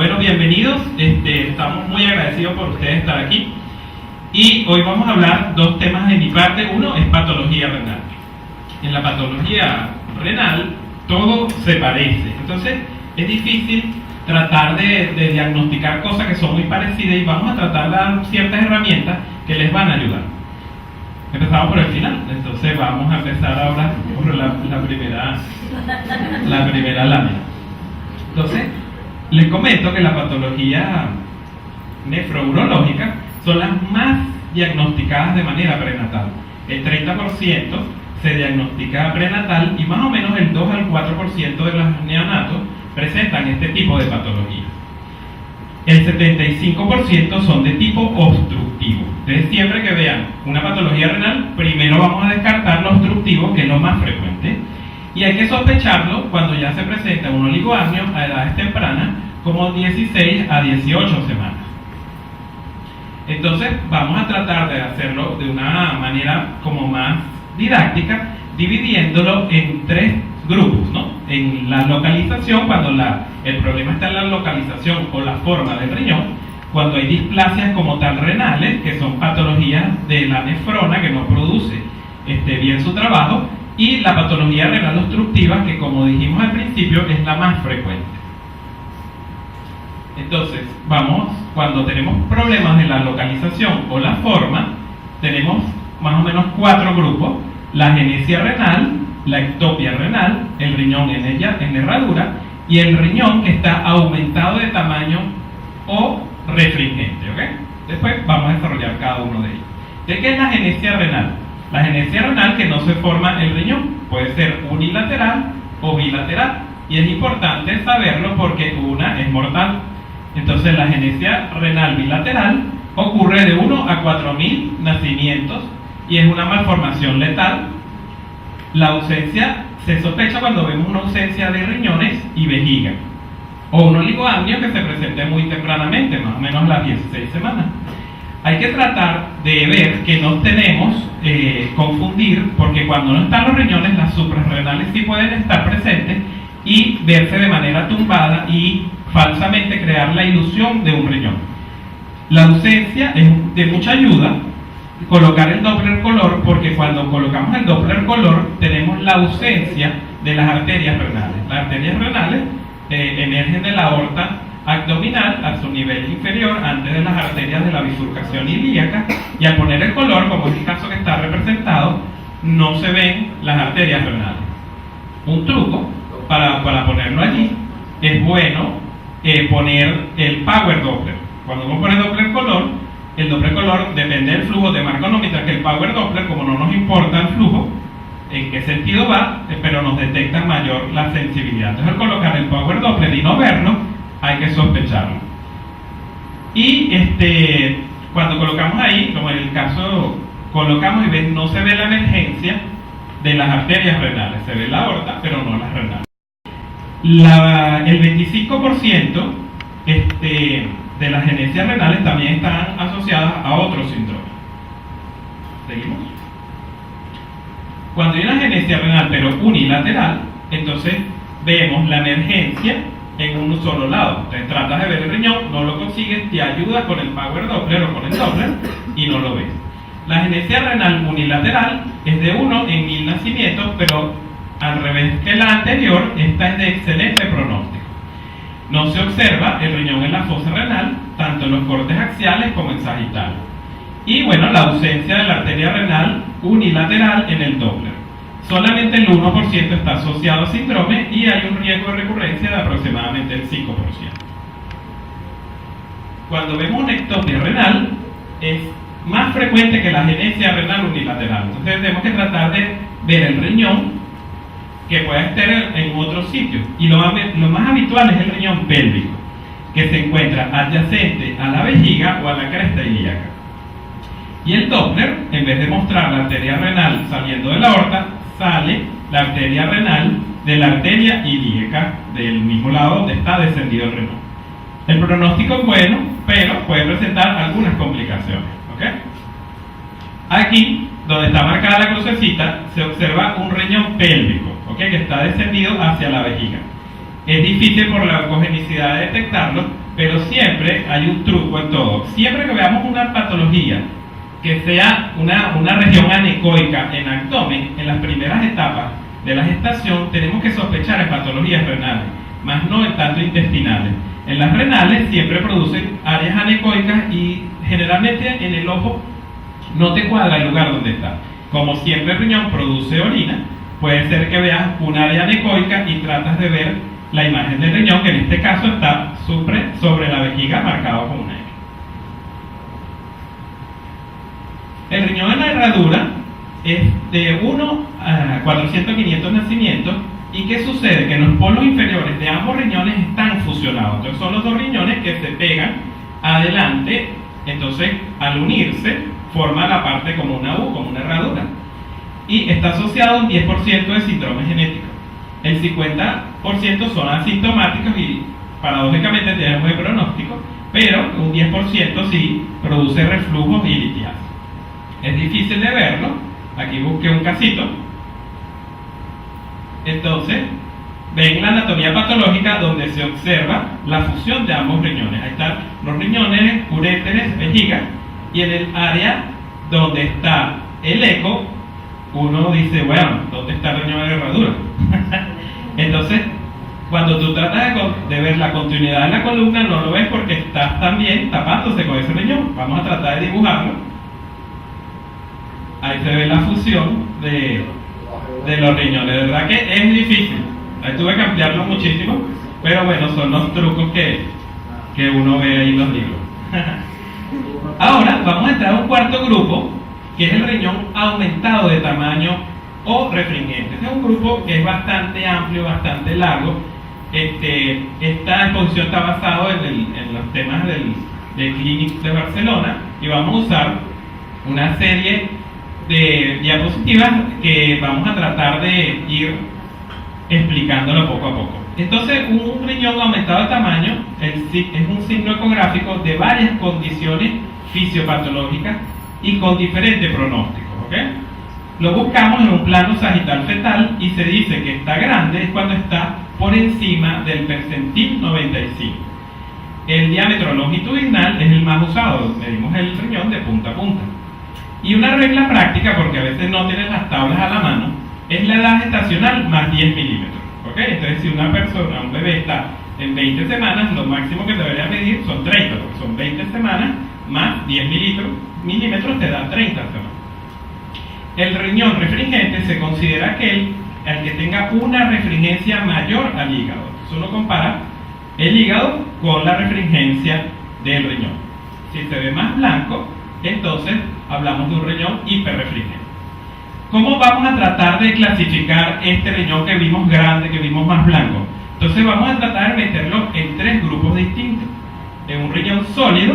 Bueno, bienvenidos. Estamos muy agradecidos por ustedes estar aquí. Y hoy vamos a hablar dos temas de mi parte. Uno es patología renal. En la patología renal todo se parece. Entonces es difícil tratar de diagnosticar cosas que son muy parecidas y vamos a tratar de dar ciertas herramientas que les van a ayudar. Empezamos por el final. Entonces vamos a empezar ahora por la primera lámina. Entonces, les comento que la patología nefrourológica son las más diagnosticadas de manera prenatal. El 30% se diagnostica prenatal y más o menos el 2 al 4% de los neonatos presentan este tipo de patología. El 75% son de tipo obstructivo. Entonces, siempre que vean una patología renal, primero vamos a descartar lo obstructivo, que es lo más frecuente. Y hay que sospecharlo cuando ya se presenta un oligoamnio a edades tempranas, como 16 a 18 semanas. Entonces vamos a tratar de hacerlo de una manera como más didáctica, dividiéndolo en tres grupos, ¿no? En la localización, cuando el problema está en la localización o la forma del riñón, cuando hay displasias como tal renales, que son patologías de la nefrona que no produce bien su trabajo, y la patología renal obstructiva, que como dijimos al principio es la más frecuente. Entonces, cuando tenemos problemas en la localización o la forma, tenemos más o menos 4 grupos: la agenesia renal, la ectopia renal, el riñón en herradura y el riñón que está aumentado de tamaño o refringente, ¿ok? Después vamos a desarrollar cada uno de ellos. ¿De qué es la agenesia renal? La agenesia renal, que no se forma el riñón, puede ser unilateral o bilateral, y es importante saberlo porque una es mortal. Entonces la agenesia renal bilateral ocurre de 1 a 4.000 nacimientos y es una malformación letal. La ausencia se sospecha cuando vemos una ausencia de riñones y vejiga, o un oligoamnio que se presente muy tempranamente, más o menos a las 16 semanas. Hay que tratar de ver que no tenemos confundir, porque cuando no están los riñones, las suprarrenales sí pueden estar presentes y verse de manera tumbada y falsamente crear la ilusión de un riñón. La ausencia es de mucha ayuda colocar el Doppler color, porque cuando colocamos el Doppler color tenemos la ausencia de las arterias renales. Las arterias renales emergen de la aorta abdominal a su nivel inferior, antes de las arterias de la bifurcación ilíaca, y al poner el color, como es el caso que está representado, no se ven las arterias renales. Un truco para ponerlo allí es bueno poner el Power Doppler. Cuando uno pone Doppler color, el Doppler color depende del flujo de marcómetro, que el Power Doppler, como no nos importa el flujo en qué sentido va, pero nos detecta mayor la sensibilidad. Entonces, al colocar el Power Doppler y no verlo, hay que sospecharlo. Y cuando colocamos ahí, como en el caso, colocamos y no se ve la emergencia de las arterias renales, se ve la aorta, pero no las renales. El 25% de las agenesias renales también están asociadas a otros síndromes. ¿Seguimos? Cuando hay una agenesia renal pero unilateral, entonces vemos la emergencia en un solo lado. Entonces tratas de ver el riñón, no lo consigues, te ayudas con el Power Doppler o con el Doppler y no lo ves. La agenesia renal unilateral es de 1 en 1000 nacimientos, pero al revés que la anterior, esta es de excelente pronóstico. No se observa el riñón en la fosa renal, tanto en los cortes axiales como en sagital. Y bueno, la ausencia de la arteria renal unilateral en el Doppler. Solamente el 1% está asociado a síndrome y hay un riesgo de recurrencia de aproximadamente el 5%. Cuando vemos una ectopia renal, es más frecuente que la agenesia renal unilateral. Entonces tenemos que tratar de ver el riñón que pueda estar en otro sitio. Y lo más habitual es el riñón pélvico, que se encuentra adyacente a la vejiga o a la cresta ilíaca. Y el Doppler, en vez de mostrar la arteria renal saliendo de la aorta, sale la arteria renal de la arteria ilíaca, del mismo lado donde está descendido el riñón. El pronóstico es bueno, pero puede presentar algunas complicaciones, ¿ok? Aquí, donde está marcada la crucecita, se observa un riñón pélvico, ¿ok? Que está descendido hacia la vejiga. Es difícil por la congenicidad de detectarlo, pero siempre hay un truco en todo. Siempre que veamos una patología que sea una región anecoica en abdomen, en las primeras etapas de la gestación, tenemos que sospechar en patologías renales, más no en tanto intestinales. En las renales siempre producen áreas anecoicas y generalmente en el ojo no te cuadra el lugar donde está. Como siempre el riñón produce orina, puede ser que veas un área anecoica y tratas de ver la imagen del riñón, que en este caso está sobre la vejiga marcado con una X. El riñón en la herradura es de 1 a 400-500 nacimientos. ¿Y qué sucede? Que los polos inferiores de ambos riñones están fusionados. Entonces son los dos riñones que se pegan adelante. Entonces al unirse forma la parte como una U, como una herradura. Y está asociado a un 10% de síndrome genético. El 50% son asintomáticos y paradójicamente tienen buen pronóstico, pero un 10% sí produce reflujos y litiasis. Es difícil de verlo. Aquí busqué un casito. Entonces, ven la anatomía patológica donde se observa la fusión de ambos riñones. Ahí están los riñones, uréteres, vejiga, y en el área donde está el eco, uno dice, bueno, ¿dónde está el riñón de la herradura? Entonces, cuando tú tratas de ver la continuidad de la columna, no lo ves porque estás también tapándose con ese riñón. Vamos a tratar de dibujarlo. Ahí se ve la fusión de los riñones. De verdad que es difícil. Ahí tuve que ampliarlo muchísimo, pero bueno, son los trucos que uno ve ahí en los libros. Ahora vamos a entrar a un cuarto grupo, que es el riñón aumentado de tamaño o refringente. Este es un grupo que es bastante amplio, bastante largo. Esta exposición está basada en los temas del Clinic de Barcelona, y vamos a usar una serie de diapositivas que vamos a tratar de ir explicándolo poco a poco. Entonces, un riñón aumentado de tamaño es un signo ecográfico de varias condiciones fisiopatológicas y con diferentes pronósticos, ¿ok? Lo buscamos en un plano sagital fetal y se dice que está grande es cuando está por encima del percentil 95. El diámetro longitudinal es el más usado, medimos el riñón de punta a punta. Y una regla práctica, porque a veces no tienes las tablas a la mano, es la edad gestacional más 10 milímetros. ¿Okay? Entonces, si una persona, un bebé está en 20 semanas, lo máximo que debería medir son 30, porque son 20 semanas más 10 milímetros te da 30 semanas. El riñón refringente se considera aquel al que tenga una refringencia mayor al hígado. Entonces uno compara el hígado con la refringencia del riñón. Si se ve más blanco, entonces hablamos de un riñón hiperrefringente. ¿Cómo vamos a tratar de clasificar este riñón que vimos grande, que vimos más blanco? Entonces vamos a tratar de meterlo en tres grupos distintos. En un riñón sólido,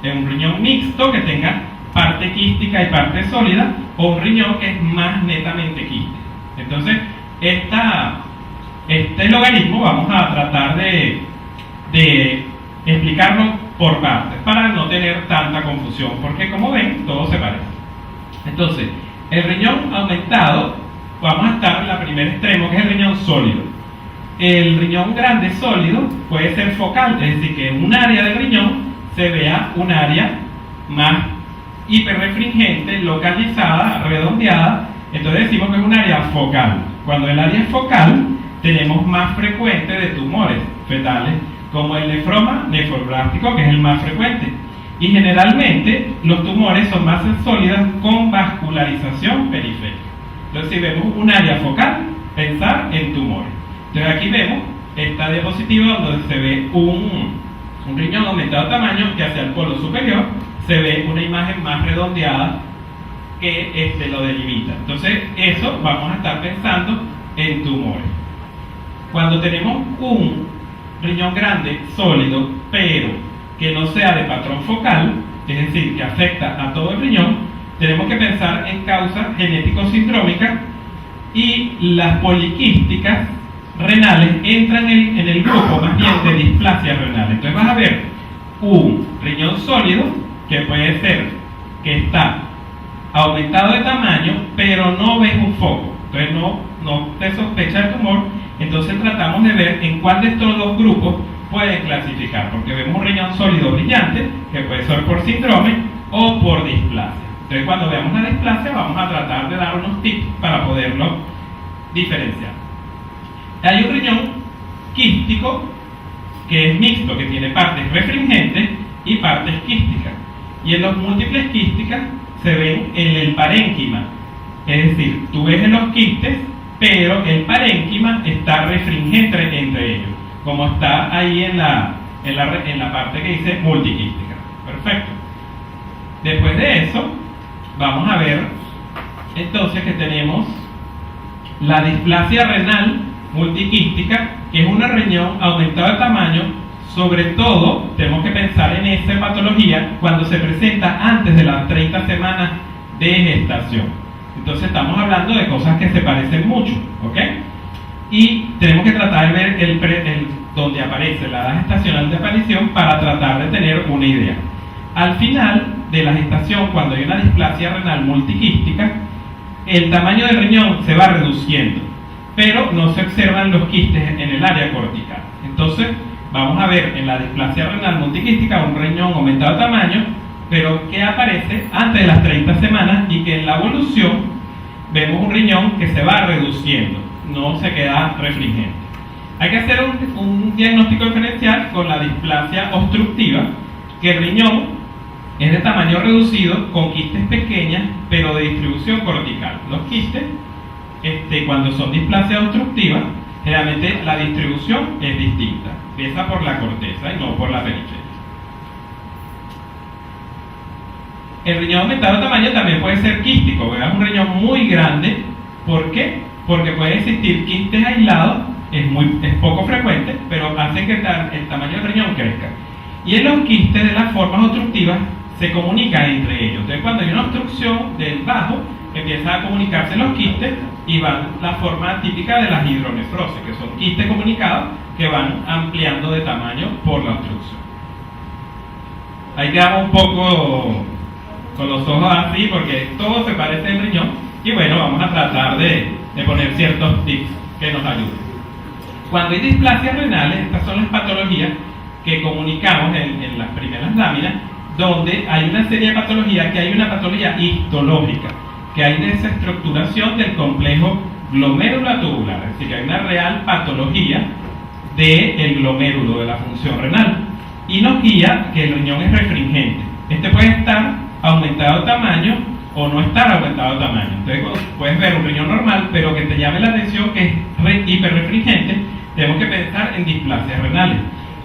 en un riñón mixto que tenga parte quística y parte sólida, o un riñón que es más netamente quístico. Entonces, este logaritmo vamos a tratar de explicarlo por partes para no tener tanta confusión, porque como ven, todo se parece. Entonces, el riñón aumentado, vamos a estar en el primer extremo, que es el riñón sólido. El riñón grande sólido puede ser focal, es decir, que en un área del riñón se vea un área más hiperrefringente, localizada, redondeada. Entonces decimos que es un área focal. Cuando el área es focal, tenemos más frecuente de tumores fetales, como el nefroma nefroblástico, que es el más frecuente. Y generalmente los tumores son masas sólidas con vascularización periférica. Entonces, si vemos un área focal, pensar en tumores. Entonces aquí vemos esta diapositiva donde se ve un riñón aumentado de tamaño, que hacia el polo superior se ve una imagen más redondeada que lo delimita. Entonces eso vamos a estar pensando en tumores. Cuando tenemos un riñón grande, sólido, pero que no sea de patrón focal, es decir, que afecta a todo el riñón, tenemos que pensar en causas genético-sindrómicas, y las poliquísticas renales entran en el grupo más bien de displasia renal. Entonces vas a ver un riñón sólido que puede ser que está aumentado de tamaño, pero no ves un foco, entonces no te sospecha el tumor. Entonces tratamos de ver en cuál de estos dos grupos pueden clasificar, porque vemos un riñón sólido brillante, que puede ser por síndrome o por displasia. Entonces, cuando veamos la displasia, vamos a tratar de dar unos tips para poderlo diferenciar. Hay un riñón quístico que es mixto, que tiene partes refringentes y partes quísticas. Y en los múltiples quísticas se ven en el parénquima. Es decir, tú ves en los quistes, pero el parénquima está refringente entre ellos, como está ahí en la parte que dice multiquística. Perfecto. Después de eso, vamos a ver entonces que tenemos la displasia renal multiquística, que es un riñón aumentado de tamaño. Sobre todo, tenemos que pensar en esa patología cuando se presenta antes de las 30 semanas de gestación. Entonces estamos hablando de cosas que se parecen mucho, ¿ok? Y tenemos que tratar de ver donde aparece la edad gestacional de aparición para tratar de tener una idea. Al final de la gestación, cuando hay una displasia renal multiquística, el tamaño del riñón se va reduciendo, pero no se observan los quistes en el área cortical. Entonces, vamos a ver en la displasia renal multiquística un riñón aumentado de tamaño, pero que aparece antes de las 30 semanas y que en la evolución vemos un riñón que se va reduciendo, no se queda refringente. Hay que hacer un diagnóstico diferencial con la displasia obstructiva, que el riñón es de tamaño reducido con quistes pequeñas, pero de distribución cortical. Los quistes, cuando son displasias obstructivas, generalmente la distribución es distinta, empieza por la corteza y no por la periferia. El riñón aumentado de tamaño también puede ser quístico, ¿verdad? Es un riñón muy grande. ¿Por qué? Porque pueden existir quistes aislados, es poco frecuente, pero hacen que el tamaño del riñón crezca. Y en los quistes de las formas obstructivas se comunican entre ellos. Entonces, cuando hay una obstrucción del bajo, empiezan a comunicarse los quistes y van la forma típica de las hidronefrosis, que son quistes comunicados que van ampliando de tamaño por la obstrucción. Ahí quedamos un poco con los ojos así, porque todo se parece al riñón, y bueno, vamos a tratar de poner ciertos tips que nos ayuden. Cuando hay displasias renales, estas son las patologías que comunicamos en las primeras láminas, donde hay una serie de patologías, que hay una patología histológica, que hay desestructuración del complejo glomérulo-tubular, es decir, que hay una real patología del glomérulo, de la función renal, y nos guía que el riñón es refringente. Este puede estar aumentado de tamaño o no estar aumentado de tamaño. Entonces puedes ver un riñón normal, pero que te llame la atención que es hiperrefringente. Tenemos que pensar en displasias renales.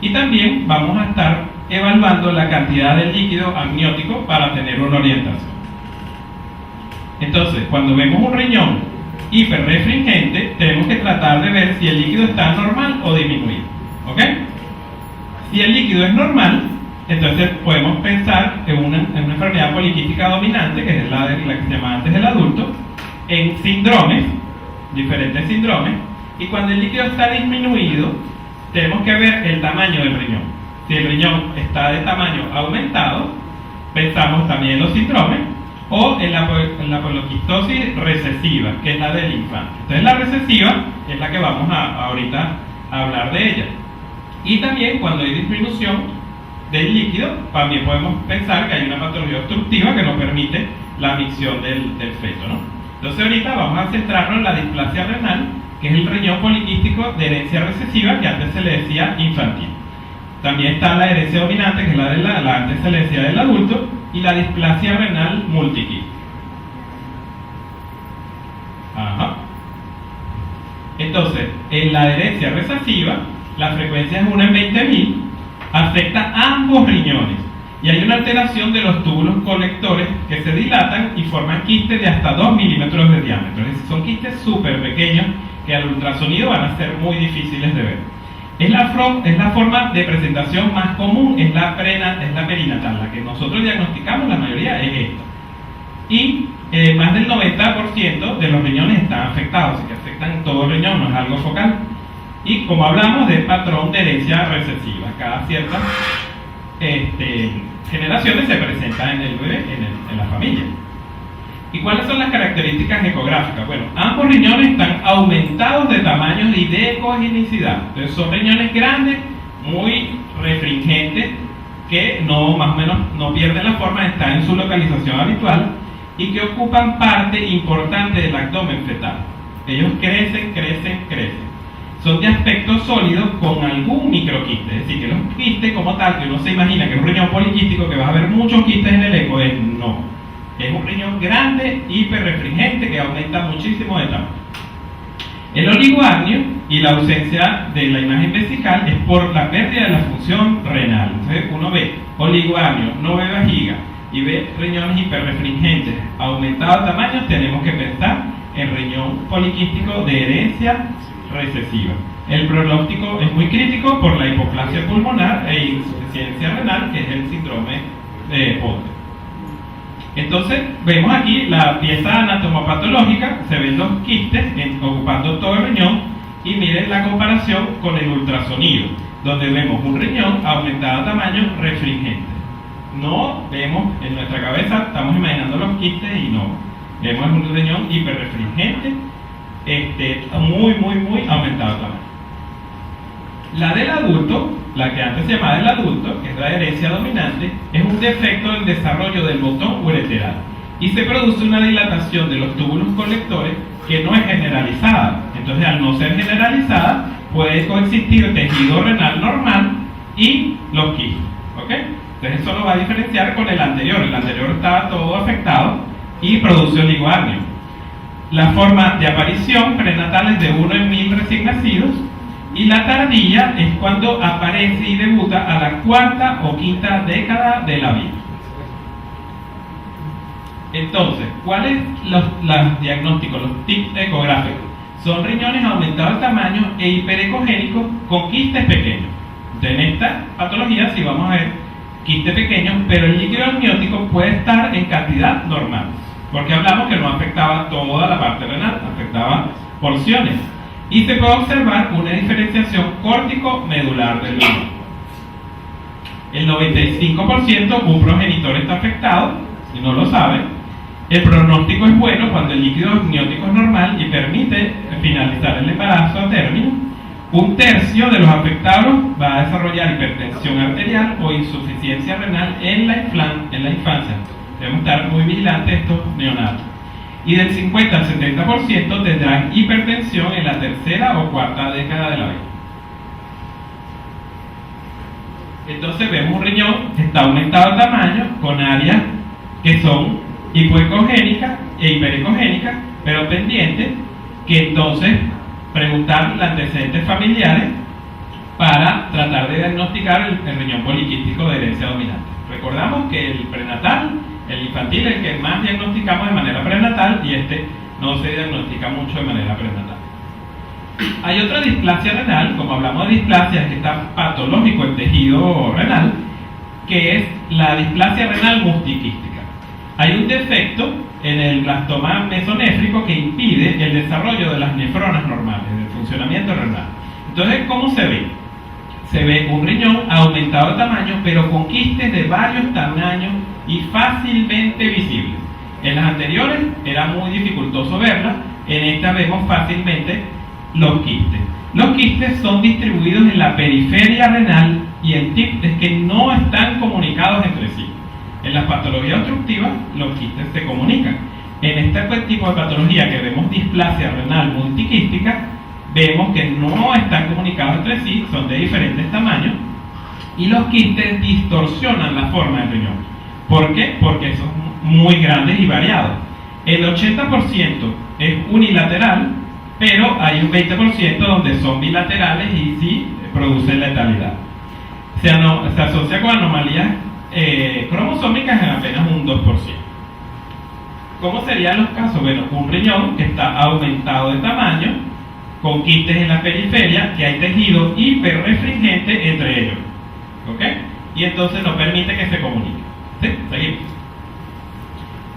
Y también vamos a estar evaluando la cantidad de líquido amniótico para tener una orientación. Entonces, cuando vemos un riñón hiperrefringente, tenemos que tratar de ver si el líquido está normal o disminuido. ¿Ok? Si el líquido es normal, entonces podemos pensar en una enfermedad poliquística dominante, que es la que se llama antes del adulto, en síndromes, diferentes síndromes, y cuando el líquido está disminuido, tenemos que ver el tamaño del riñón. Si el riñón está de tamaño aumentado, pensamos también en los síndromes, o en la poliquistosis recesiva, que es la del infante. Entonces la recesiva es la que vamos ahorita a hablar de ella. Y también cuando hay disminución del líquido, también podemos pensar que hay una patología obstructiva que no permite la micción del feto, ¿no? Entonces ahorita vamos a centrarnos en la displasia renal, que es el riñón poliquístico de herencia recesiva, que antes se le decía infantil. También está la herencia dominante, que es la de la antes se le decía del adulto, y la displasia renal multiquística. Ajá. Entonces, en la herencia recesiva, la frecuencia es 1 en 20.000, afecta a ambos riñones y hay una alteración de los túbulos colectores que se dilatan y forman quistes de hasta 2 milímetros de diámetro. Es decir, son quistes súper pequeños que al ultrasonido van a ser muy difíciles de ver. Es la forma de presentación más común, es la perinatal, la que nosotros diagnosticamos, la mayoría es esta. Y más del 90% de los riñones están afectados, así que afectan todo el riñón, no es algo focal. Y como hablamos del patrón de herencia recesiva, cada ciertas generaciones se presenta en el bebé, en la familia. ¿Y cuáles son las características ecográficas? Bueno, ambos riñones están aumentados de tamaño y de ecogenicidad. Entonces son riñones grandes muy refringentes, que no, más o menos no pierden la forma, están en su localización habitual y que ocupan parte importante del abdomen fetal. Ellos crecen. Son de aspecto sólido con algún microquiste, es decir, que los quistes como tal, que uno se imagina que es un riñón poliquístico, que vas a ver muchos quistes en el eco, no. Es un riñón grande, hiperrefringente, que aumenta muchísimo de tamaño. El oligoamnio y la ausencia de la imagen vesical es por la pérdida de la función renal. Entonces uno ve oligoamnio, no ve vejiga y ve riñones hiperrefringentes, aumentado de tamaño, tenemos que pensar en riñón poliquístico de herencia recesiva. El pronóstico es muy crítico por la hipoplasia pulmonar e insuficiencia renal, que es el síndrome de Potter. Entonces, vemos aquí la pieza anatomopatológica, se ven los quistes ocupando todo el riñón y miren la comparación con el ultrasonido, donde vemos un riñón aumentado de tamaño refringente. No vemos en nuestra cabeza, estamos imaginando los quistes y no. Vemos un riñón hiperrefringente, muy aumentado de tamaño. La del adulto, la que antes se llamaba del adulto, que es la herencia dominante, es un defecto del desarrollo del botón ureteral y se produce una dilatación de los túbulos colectores que no es generalizada. Entonces, al no ser generalizada, puede coexistir tejido renal normal y los quistes. ¿Ok? Entonces, eso lo va a diferenciar con el anterior. El anterior estaba todo afectado y produce oligoamnio. La forma de aparición prenatal es de 1 en 1000 recién nacidos y la tardía es cuando aparece y debuta a la 4ª o 5ª década de la vida. Entonces, ¿cuáles los diagnósticos, los tips ecográficos? Son riñones aumentados de tamaño e hiperecogénicos con quistes pequeños. Entonces, en esta patología sí vamos a ver quistes pequeños, pero el líquido amniótico puede estar en cantidad normal, porque hablamos que no afectaba toda la parte renal, afectaba porciones. Y se puede observar una diferenciación córtico-medular del riñón. El 95% un progenitor está afectado, si no lo sabe. El pronóstico es bueno cuando el líquido amniótico es normal y permite finalizar el embarazo a término. 1/3 de los afectados va a desarrollar hipertensión arterial o insuficiencia renal en la infancia. Debemos estar muy vigilantes estos neonatos. Y del 50 al 70% tendrán hipertensión en la 3ª o 4ª década de la vida. Entonces vemos un riñón que está aumentado de tamaño con áreas que son hipoecogénicas e hiperecogénicas, pero pendientes, que entonces preguntar los antecedentes familiares para tratar de diagnosticar el riñón poliquístico de herencia dominante. Recordamos que el prenatal, el infantil, es el que más diagnosticamos de manera prenatal y no se diagnostica mucho de manera prenatal. Hay otra displasia renal, como hablamos de displasia, que está patológico el tejido renal, que es la displasia renal multiquística. Hay un defecto en el blastoma mesonéfrico que impide el desarrollo de las nefronas normales, del funcionamiento renal. Entonces, ¿cómo se ve? Se ve un riñón aumentado de tamaño, pero con quistes de varios tamaños y fácilmente visibles. En las anteriores era muy dificultoso verlas, en esta vemos fácilmente los quistes. Los quistes son distribuidos en la periferia renal y en quistes que no están comunicados entre sí. En las patologías obstructivas, los quistes se comunican. En este tipo de patología que vemos displasia renal multiquística, vemos que no están comunicados entre sí, son de diferentes tamaños, y los quistes distorsionan la forma del riñón. ¿Por qué? Porque son muy grandes y variados. El 80% es unilateral, pero hay un 20% donde son bilaterales y sí producen letalidad. Se asocia con anomalías cromosómicas en apenas un 2%. ¿Cómo serían los casos? Bueno, un riñón que está aumentado de tamaño, con quistes en la periferia, que hay tejido hiperrefringente entre ellos. ¿Ok? Y entonces no permite que se comunique. ¿Sí? Seguimos.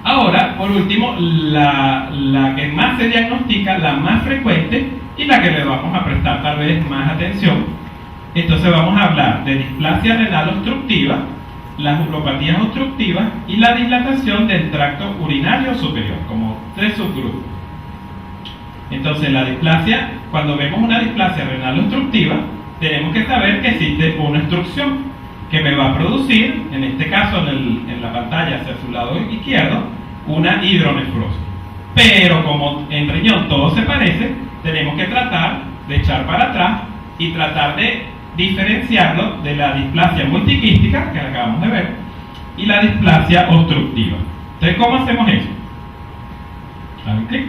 Ahora, por último, la que más se diagnostica, la más frecuente y la que le vamos a prestar tal vez más atención. Entonces vamos a hablar de displasia renal obstructiva, las uropatías obstructivas y la dilatación del tracto urinario superior, como 3 subgrupos. Entonces la displasia, cuando vemos una displasia renal obstructiva, tenemos que saber que existe una obstrucción que me va a producir, en este caso en la pantalla hacia su lado izquierdo, una hidronefrosis. Pero como en riñón todo se parece, tenemos que tratar de echar para atrás y tratar de diferenciarlo de la displasia multiquística, que acabamos de ver, y la displasia obstructiva. Entonces, ¿cómo hacemos eso? ¿Saben clic?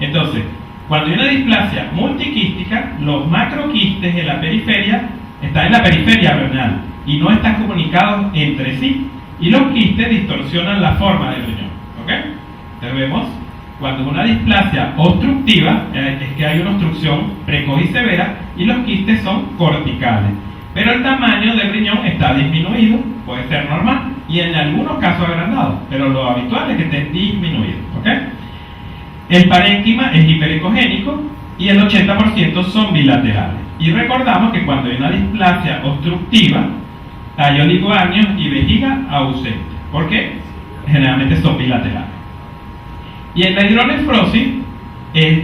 Entonces, cuando hay una displasia multiquística, los macroquistes en la periferia están en la periferia renal y no están comunicados entre sí, y los quistes distorsionan la forma del riñón. ¿Ok? Entonces vemos, cuando una displasia obstructiva es que hay una obstrucción precoz y severa y los quistes son corticales, pero el tamaño del riñón está disminuido, puede ser normal y en algunos casos agrandado, pero lo habitual es que esté disminuido. ¿Ok? El parénquima es hiperecogénico y el 80% son bilaterales. Y recordamos que cuando hay una displasia obstructiva hay oligoamnios y vejiga ausentes. ¿Por qué? Generalmente son bilaterales. Y en la hidronefrosis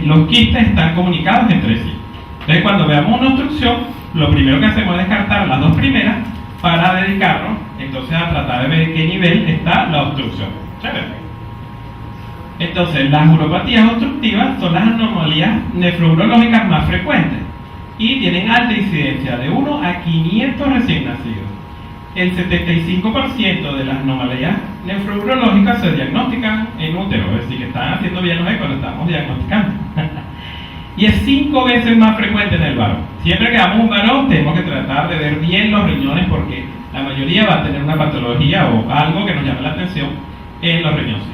los quistes están comunicados entre sí. Entonces, cuando veamos una obstrucción, lo primero que hacemos es descartar las dos primeras para dedicarnos entonces a tratar de ver en qué nivel está la obstrucción. ¿Chévere? Entonces, las uropatías obstructivas son las anomalías nefrourológicas más frecuentes y tienen alta incidencia, de 1 a 500 recién nacidos. El 75% de las anomalías nefrourológicas se diagnostican en útero, es decir, que están haciendo bien los ecos, lo estamos diagnosticando. Y es 5 veces más frecuente en el varón. Siempre que hagamos un varón tenemos que tratar de ver bien los riñones, porque la mayoría va a tener una patología o algo que nos llame la atención en los riñoncitos.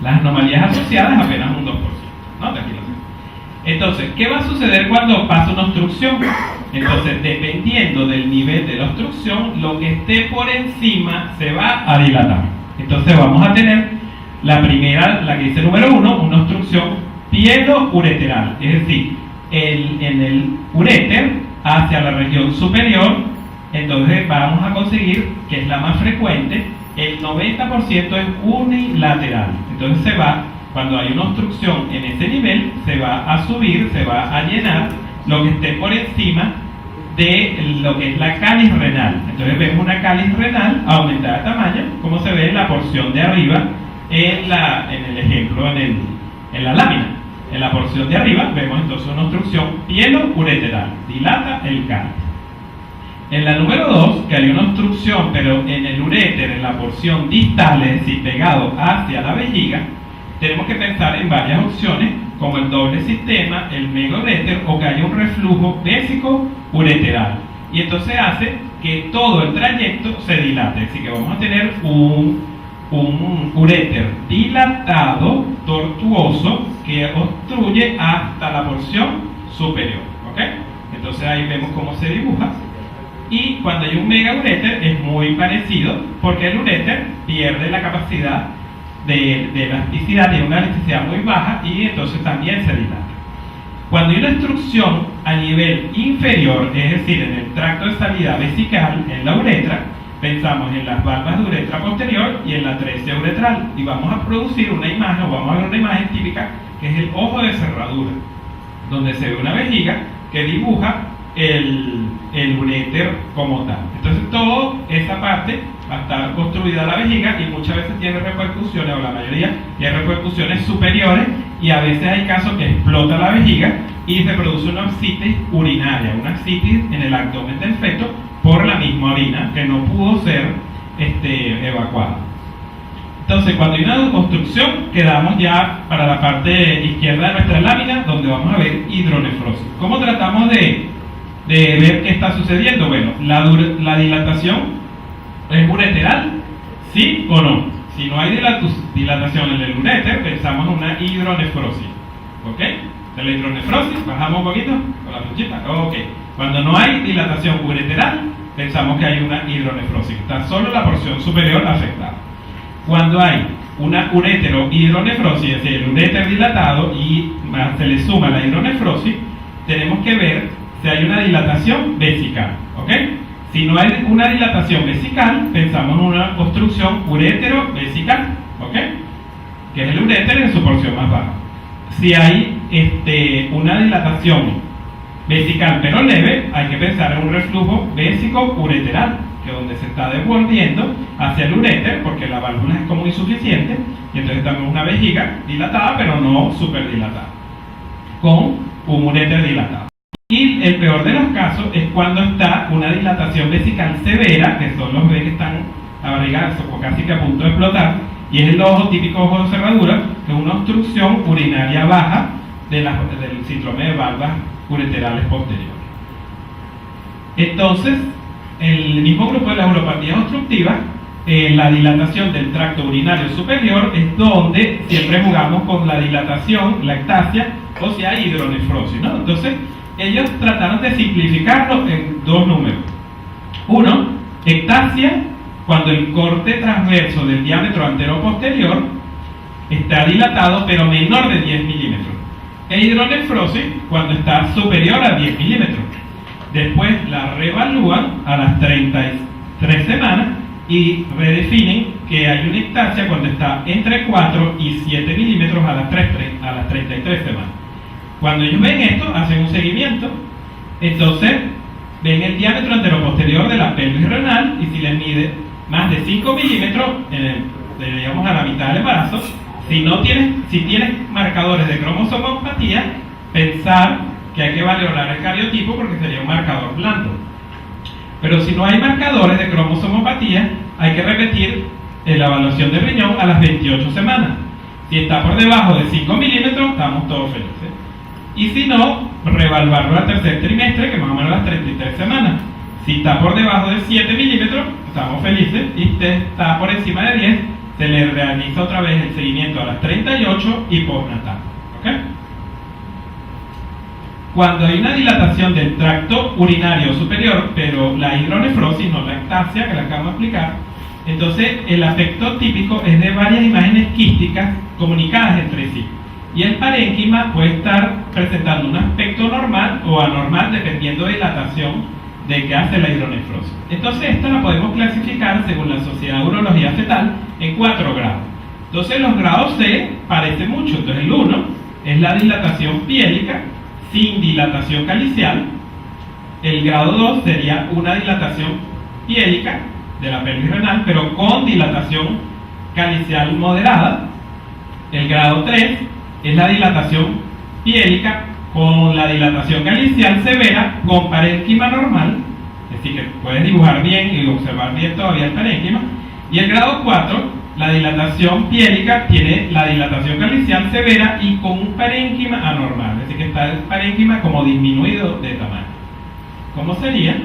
Las anomalías asociadas apenas un 2%, ¿no? Entonces, ¿qué va a suceder cuando pasa una obstrucción? Entonces, dependiendo del nivel de la obstrucción, lo que esté por encima se va a dilatar. Entonces vamos a tener la primera, la que dice número 1, una obstrucción pielo-ureteral, es decir, en el uréter hacia la región superior. Entonces vamos a conseguir, que es la más frecuente, el 90% es unilateral. Entonces se va, cuando hay una obstrucción en ese nivel, se va a subir, se va a llenar lo que esté por encima de lo que es la cáliz renal. Entonces vemos una cáliz renal aumentada de tamaño, como se ve en la porción de arriba, en el ejemplo, en la lámina. En la porción de arriba vemos entonces una obstrucción pielo-ureteral, dilata el cáliz. En la número 2, que hay una obstrucción, pero en el uréter, en la porción distal, es decir, pegado hacia la vejiga, tenemos que pensar en varias opciones, como el doble sistema, el megauréter, o que haya un reflujo vésico-ureteral. Y entonces hace que todo el trayecto se dilate, así que vamos a tener un uréter dilatado, tortuoso, que obstruye hasta la porción superior. ¿Ok? Entonces ahí vemos cómo se dibuja. Y cuando hay un megauréter es muy parecido, porque el uréter pierde la capacidad de elasticidad, tiene una elasticidad muy baja y entonces también se dilata. Cuando hay una obstrucción a nivel inferior, es decir, en el tracto de salida vesical, en la uretra, pensamos en las valvas de uretra posterior y en la atresia uretral, y vamos a producir una imagen, o vamos a ver una imagen típica, que es el ojo de cerradura, donde se ve una vejiga que dibuja el uréter como tal. Entonces toda esa parte va a estar construida la vejiga y muchas veces tiene repercusiones, o la mayoría tiene repercusiones superiores, y a veces hay casos que explota la vejiga y se produce una ascitis urinaria, una ascitis en el abdomen del feto por la misma orina que no pudo ser evacuada. Entonces, cuando hay una obstrucción, quedamos ya para la parte izquierda de nuestra lámina, donde vamos a ver hidronefrosis. ¿Cómo tratamos de ver qué está sucediendo? Bueno, la dilatación es ureteral, ¿sí o no? Si no hay dilatación en el uréter, pensamos en una hidronefrosis. ¿Ok? De la hidronefrosis, bajamos un poquito con la flechita. Ok. Cuando no hay dilatación ureteral, pensamos que hay una hidronefrosis. Está solo la porción superior afectada. Cuando hay una urétero-hidronefrosis, es decir, el uréter dilatado y se le suma la hidronefrosis, tenemos que ver si hay una dilatación vesical. ¿Ok? Si no hay una dilatación vesical, pensamos en una obstrucción urétero-vesical. ¿Ok? Que es el uréter en su porción más baja. Si hay una dilatación vesical pero leve, hay que pensar en un reflujo vésico-ureteral, que es donde se está devolviendo hacia el uréter, porque la válvula es como insuficiente, y entonces tenemos una vejiga dilatada, pero no súper dilatada, con un uréter dilatado. Y el peor de los casos es cuando está una dilatación vesical severa, que son los bebés que están la barriga casi que a punto de explotar, y es el ojo típico ojo de cerradura, que es una obstrucción urinaria baja del síndrome de valvas ureterales posteriores. Entonces, el mismo grupo de las uropatías obstructivas, la dilatación del tracto urinario superior es donde siempre jugamos con la dilatación, la ectasia, o sea, hidronefrosis, ¿no? Entonces, ellos trataron de simplificarlo en dos números. Uno, ectasia, cuando el corte transverso del diámetro antero-posterior está dilatado pero menor de 10 milímetros. E hidronefrosis, cuando está superior a 10 milímetros. Después la reevalúan a las 33 semanas y redefinen que hay una ectasia cuando está entre 4 y 7 milímetros a las 33 semanas. Cuando ellos ven esto, hacen un seguimiento, entonces ven el diámetro anteroposterior de la pelvis renal y si les mide más de 5 milímetros, digamos a la mitad del embarazo, si tienes marcadores de cromosomopatía, pensar que hay que valorar el cariotipo porque sería un marcador blando. Pero si no hay marcadores de cromosomopatía, hay que repetir la evaluación del riñón a las 28 semanas. Si está por debajo de 5 milímetros, estamos todos felices. Y si no, reevaluarlo al tercer trimestre, que más o menos a las 33 semanas. Si está por debajo de 7 milímetros, estamos felices. Y si está por encima de 10, se le realiza otra vez el seguimiento a las 38 y postnatal. ¿Ok? Cuando hay una dilatación del tracto urinario superior, pero la hidronefrosis, no la ectasia, que la acabo de explicar, entonces el afecto típico es de varias imágenes quísticas comunicadas entre sí. Y el parénquima puede estar presentando un aspecto normal o anormal dependiendo de dilatación de que hace la hidronefrosis. Entonces esto lo podemos clasificar según la Sociedad de Urología Fetal en 4 grados. Entonces los grados C parecen mucho. Entonces el 1 es la dilatación piélica sin dilatación calicial. El grado 2 sería una dilatación piélica de la pelvis renal, pero con dilatación calicial moderada. El grado 3 es la dilatación piélica con la dilatación calicial severa con parénquima normal, es decir, que puedes dibujar bien y observar bien todavía el parénquima. Y el grado 4, la dilatación piélica tiene la dilatación calicial severa y con un parénquima anormal, es decir, que está el parénquima como disminuido de tamaño. ¿Cómo sería?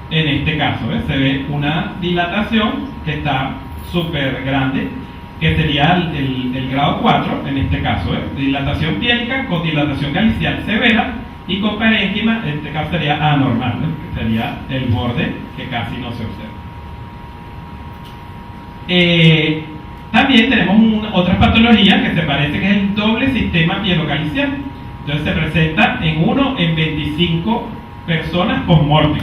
En este caso, se ve una dilatación que está súper grande, que sería el grado 4, en este caso, dilatación piélica con dilatación calicial severa y con parénquima, en este caso sería anormal, que sería el borde que casi no se observa. También tenemos otras patologías que se parece que es el doble sistema pielocalicial. Entonces se presenta en 1 en 25 personas post-mortem.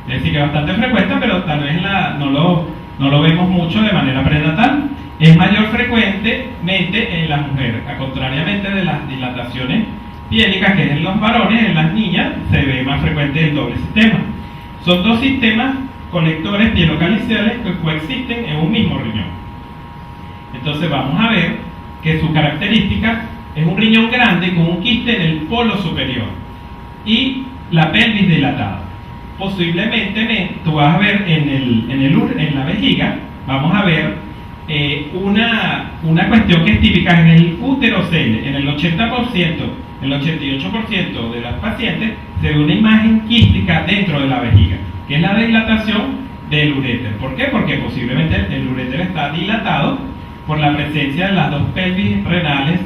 Es decir, que es bastante frecuente, pero tal vez no lo vemos mucho de manera prenatal. Es mayor frecuentemente en las mujeres, contrariamente de las dilataciones piélicas, que es en los varones, en las niñas se ve más frecuente el doble sistema. Son dos sistemas colectores pielocaliciales que coexisten en un mismo riñón. Entonces vamos a ver que su característica es un riñón grande con un quiste en el polo superior y la pelvis dilatada. Posiblemente tú vas a ver en la vejiga, vamos a ver una cuestión que es típica en el útero cele. En el 80%, el 88% de las pacientes se ve una imagen quística dentro de la vejiga, que es la dilatación del uréter. ¿Por qué? Porque posiblemente el uréter está dilatado por la presencia de las dos pelvis renales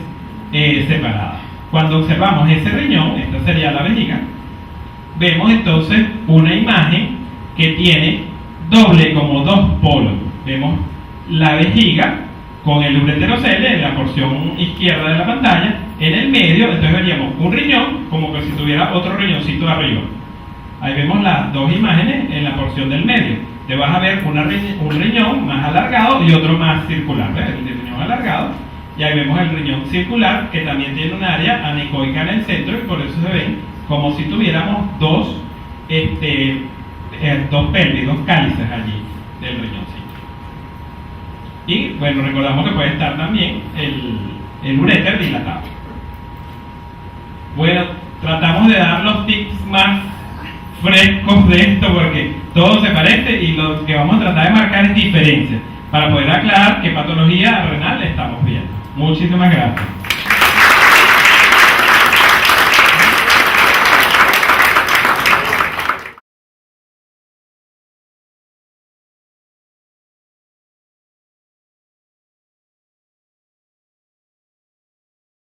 separadas. Cuando observamos ese riñón, esta sería la vejiga, vemos entonces una imagen que tiene doble, como dos polos. Vemos la vejiga con el ureterocele en la porción izquierda de la pantalla, en el medio, entonces veríamos un riñón como que si tuviera otro riñoncito arriba. Ahí vemos las dos imágenes en la porción del medio. Te vas a ver un riñón más alargado y otro más circular. ¿Ves? El riñón alargado, y ahí vemos el riñón circular, que también tiene un área anecoica en el centro y por eso se ven como si tuviéramos dos pelvis, dos cálices allí del riñoncito. Y bueno, recordamos que puede estar también el uréter dilatado. Bueno, tratamos de dar los tips más frescos de esto porque todo se parece y lo que vamos a tratar de marcar es diferencias para poder aclarar qué patología renal estamos viendo. Muchísimas gracias.